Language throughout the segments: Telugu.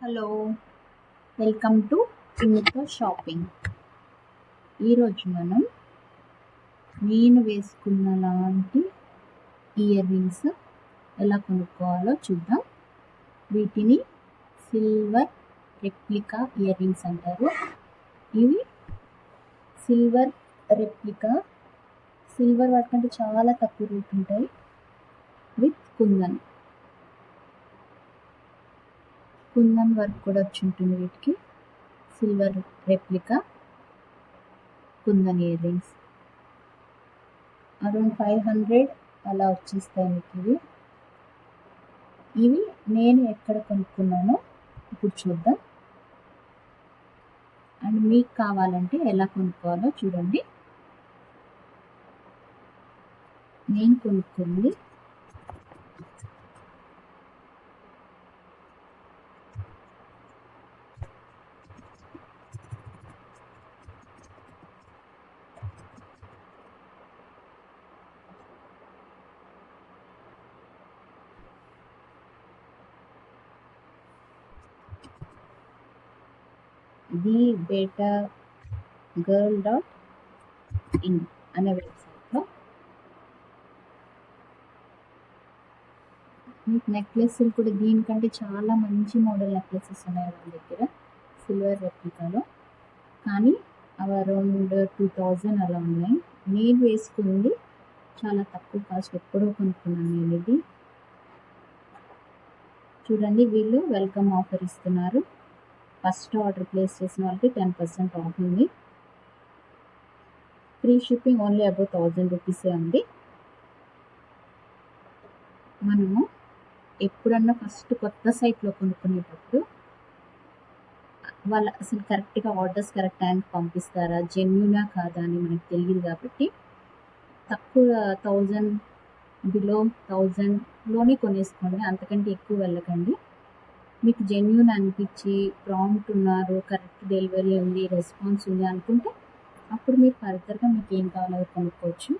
హలో, వెల్కమ్ టు కిమ్మితో షాపింగ్. ఈరోజు మనం నేను వేసుకున్న లాంటి ఇయర్ రింగ్స్ ఎలా కొనుక్కోవాలో చూద్దాం. వీటిని సిల్వర్ రెప్లికా ఇయర్ రింగ్స్ అంటారు. ఇవి సిల్వర్ రెప్లికా, సిల్వర్ వాటికంటే చాలా తక్కువ రేట్ ఉంటాయి. విత్ కుందన్ వర్క్ కూడా వచ్చి ఉంటుంది. వీటికి silver replica kundan ear rings around 500 అలా వచ్చేస్తాయి మీకు. ఇవి నేను ఎక్కడ కొనుక్కున్నానో ఇప్పుడు చూద్దాం. అండ్ మీకు కావాలంటే ఎలా కొనుక్కోవాలో చూడండి. నేను కొనుక్కుంది ది బేటా girl.in అనే వెబ్సైట్లో. మీకు నెక్లెస్లు కూడా దీనికంటే చాలా మంచి మోడల్ నెక్లెసెస్ ఉన్నాయి వాళ్ళ దగ్గర సిల్వర్ రెప్లికాలో. కానీ అవి అరౌండ్ 2000 అలా ఉన్నాయి. నేను వేసుకుంది చాలా తక్కువ కాస్ట్, ఎప్పుడో కొనుక్కున్నాను నేను ఇది. చూడండి, వీళ్ళు వెల్కమ్ ఆఫర్ ఇస్తున్నారు. ఫస్ట్ ఆర్డర్ ప్లేస్ చేసిన వాళ్ళకి 10% ఆఫ్ ఉంది. ఫ్రీ షిప్పింగ్ ఓన్లీ అబౌట్ 1000 రూపీసే ఉంది. మనము ఎప్పుడన్నా ఫస్ట్ కొత్త సైట్లో కొనుక్కునేటప్పుడు వాళ్ళు అసలు కరెక్ట్గా ఆర్డర్స్ కరెక్ట్ టైంకి పంపిస్తారా, జెన్యునా కాదా అని మనకు తెలియదు. కాబట్టి తక్కువ 1000 బిలో 1000లోనే కొనేసుకోండి, అంతకంటే ఎక్కువ వెళ్ళకండి. మీకు జెన్యున్ అనిపించి ప్రాంప్ట్ ఉన్నారు, కరెక్ట్ డెలివరీ ఉంది, రెస్పాన్స్ ఉంది అనుకుంటే అప్పుడు మీరు ఫర్దర్గా మీకు ఏం కావాలో కొనుక్కోవచ్చు.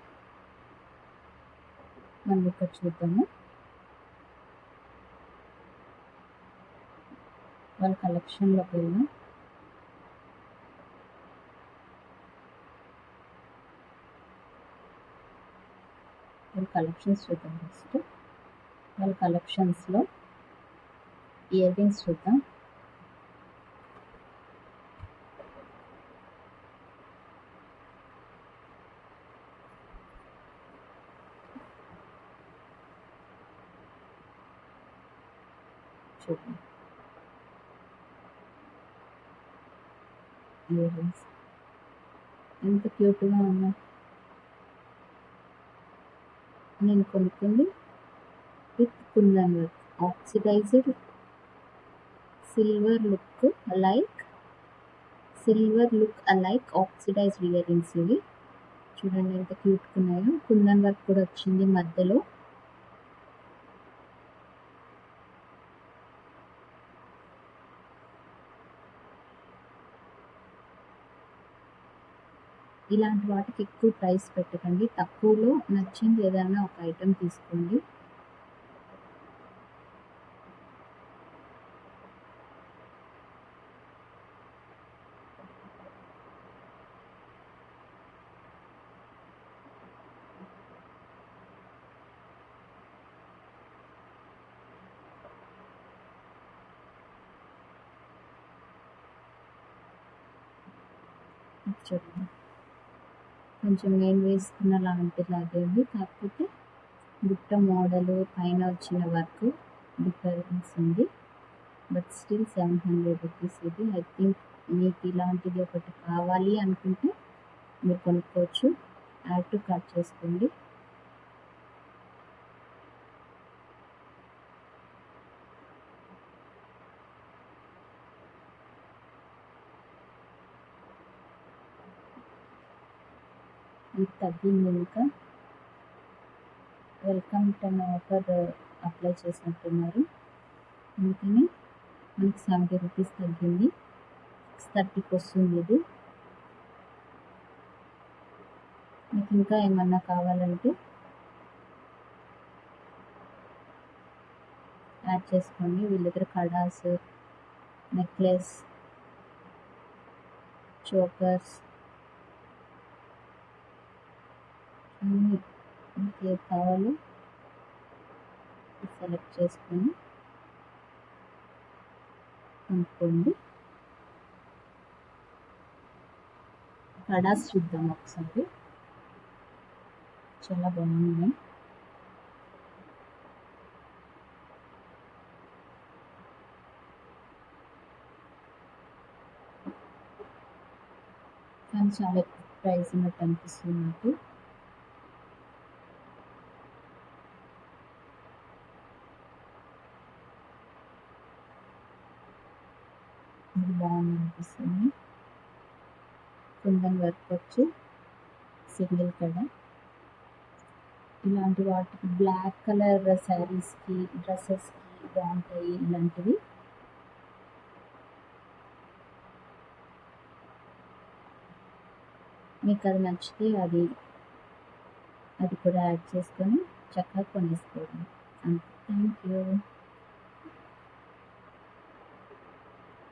మనం ఇక్కడ చూద్దాము. వాళ్ళ కలెక్షన్లోకి వెళ్దాం. వాళ్ళ కలెక్షన్స్ చూద్దాం. ఫస్ట్ వాళ్ళ కలెక్షన్స్లో ఇయర్ రింగ్స్ చూద్దాం. చూద్దాం ఇయర్ రింగ్స్ ఎంత క్యూట్గా ఉన్నాయి. నేను కొనుక్కుంది with kundan work, oxidised silver look alike oxidised earrings ఇవి. చూడండి ఎంత క్యూట్గా ఉన్నాయో. కుందన్ వర్క్ కూడా వచ్చింది మధ్యలో. ఇలాంటి వాటికి ఎక్కువ ప్రైస్ పెట్టకండి, తక్కువలో నచ్చింది ఏదైనా ఒక ఐటెం తీసుకోండి. చూడండి, కొంచెం నేను వేసుకున్న లాంటిలాగే ఉంది, కాకపోతే బుట్ట మోడలు పైన వచ్చిన వర్క్ డిఫరెన్స్ ఉంది. బట్ స్టిల్ 700 రూపీస్ ఇది. ఐ థింక్ మీకు ఇలాంటిది ఒకటి కావాలి అనుకుంటే మీరు కొనుక్కోవచ్చు. యాడ్ టు కార్ట్ చేసుకోండి. ఇది తగ్గింది, ఇంకా వెల్కమ్ 10 ఆఫర్ అప్లై చేసినట్టున్నారు. అందుకని మనకి 70 రూపీస్ తగ్గింది. 630కి వస్తుంది ఇది. మీకు ఇంకా ఏమన్నా కావాలంటే యాడ్ చేసుకోండి. వీళ్ళ దగ్గర కడాస్, నెక్లెస్, చోకర్స్ అన్నీ మీకు ఏది కావాలో సెలెక్ట్ చేసుకొని కొనుక్కోండి. కడాస్ చూద్దాం ఒకసారి. చాలా బాగున్నాయి. కానీ చాలా ఎక్కువ ప్రైస్ ఉన్నట్టు అనిపిస్తుంది నాకు. ఇది బాగుంది అనిపిస్తుంది. కుందన్ వర్క్ వచ్చి సింగిల్ కడ. ఇలాంటి వాటికి బ్లాక్ కలర్ శారీస్కి, డ్రెస్సెస్కి బాగుంటాయి ఇలాంటివి. మీకు అది నచ్చితే అది కూడా యాడ్ చేసుకొని చక్కగా కొనేసుకోవడం. అంతే. Thank you.